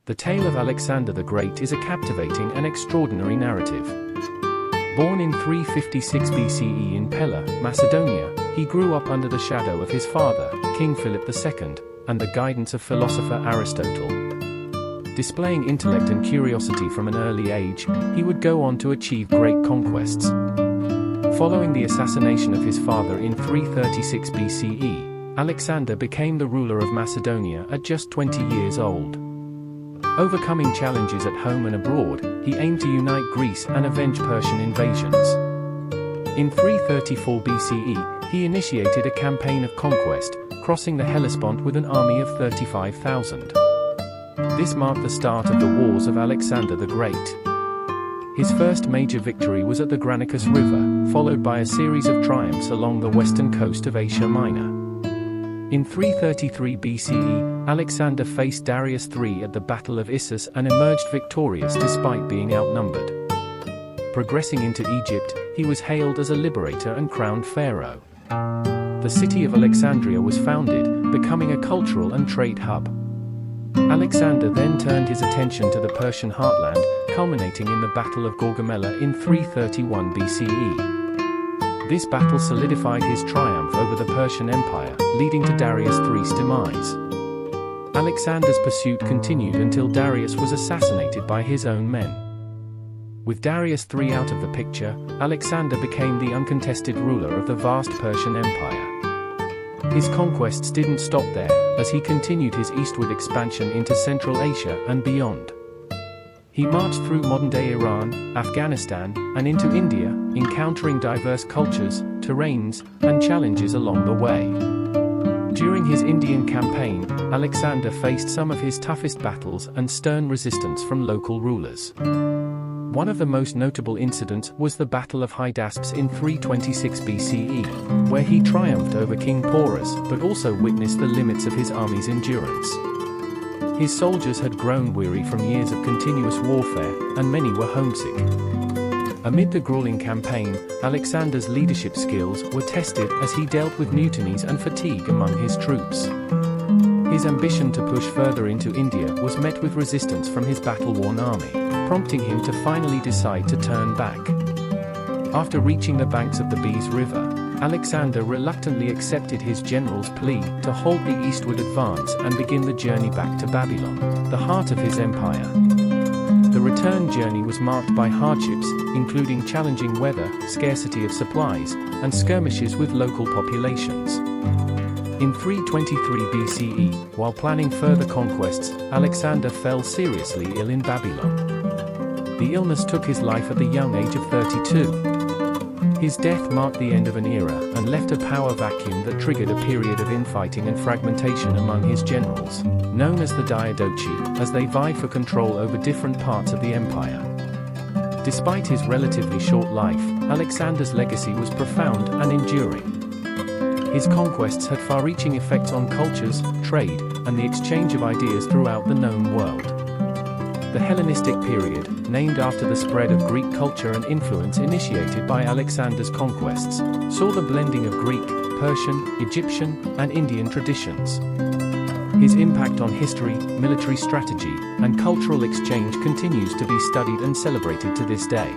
The tale of Alexander the Great is a captivating and extraordinary narrative. Born in 356 BCE in Pella, Macedonia, he grew up under the shadow of his father, King Philip II, and the guidance of philosopher Aristotle. Displaying intellect and curiosity from an early age, he would go on to achieve great conquests. Following the assassination of his father in 336 BCE, Alexander became the ruler of Macedonia at just 20 years old. Overcoming challenges at home and abroad, he aimed to unite Greece and avenge Persian invasions. In 334 BCE, he initiated a campaign of conquest, crossing the Hellespont with an army of 35,000. This marked the start of the Wars of Alexander the Great. His first major victory was at the Granicus River, followed by a series of triumphs along the western coast of Asia Minor. In 333 BCE, Alexander faced Darius III at the Battle of Issus and emerged victorious despite being outnumbered. Progressing into Egypt, he was hailed as a liberator and crowned pharaoh. The city of Alexandria was founded, becoming a cultural and trade hub. Alexander then turned his attention to the Persian heartland, culminating in the Battle of Gaugamela in 331 BCE. This battle solidified his triumph over the Persian Empire, leading to Darius III's demise. Alexander's pursuit continued until Darius was assassinated by his own men. With Darius III out of the picture, Alexander became the uncontested ruler of the vast Persian Empire. His conquests didn't stop there, as he continued his eastward expansion into Central Asia and beyond. He marched through modern-day Iran, Afghanistan, and into India, encountering diverse cultures, terrains, and challenges along the way. During his Indian campaign, Alexander faced some of his toughest battles and stern resistance from local rulers. One of the most notable incidents was the Battle of Hydaspes in 326 BCE, where he triumphed over King Porus but also witnessed the limits of his army's endurance. His soldiers had grown weary from years of continuous warfare, and many were homesick. Amid the grueling campaign, Alexander's leadership skills were tested as he dealt with mutinies and fatigue among his troops. His ambition to push further into India was met with resistance from his battle-worn army, prompting him to finally decide to turn back. After reaching the banks of the Beas River, Alexander reluctantly accepted his general's plea to halt the eastward advance and begin the journey back to Babylon, the heart of his empire. The return journey was marked by hardships, including challenging weather, scarcity of supplies, and skirmishes with local populations. In 323 BCE, while planning further conquests, Alexander fell seriously ill in Babylon. The illness took his life at the young age of 32. His death marked the end of an era and left a power vacuum that triggered a period of infighting and fragmentation among his generals, known as the Diadochi, as they vied for control over different parts of the empire. Despite his relatively short life, Alexander's legacy was profound and enduring. His conquests had far-reaching effects on cultures, trade, and the exchange of ideas throughout the known world. The Hellenistic period, named after the spread of Greek culture and influence initiated by Alexander's conquests, saw the blending of Greek, Persian, Egyptian, and Indian traditions. His impact on history, military strategy, and cultural exchange continues to be studied and celebrated to this day.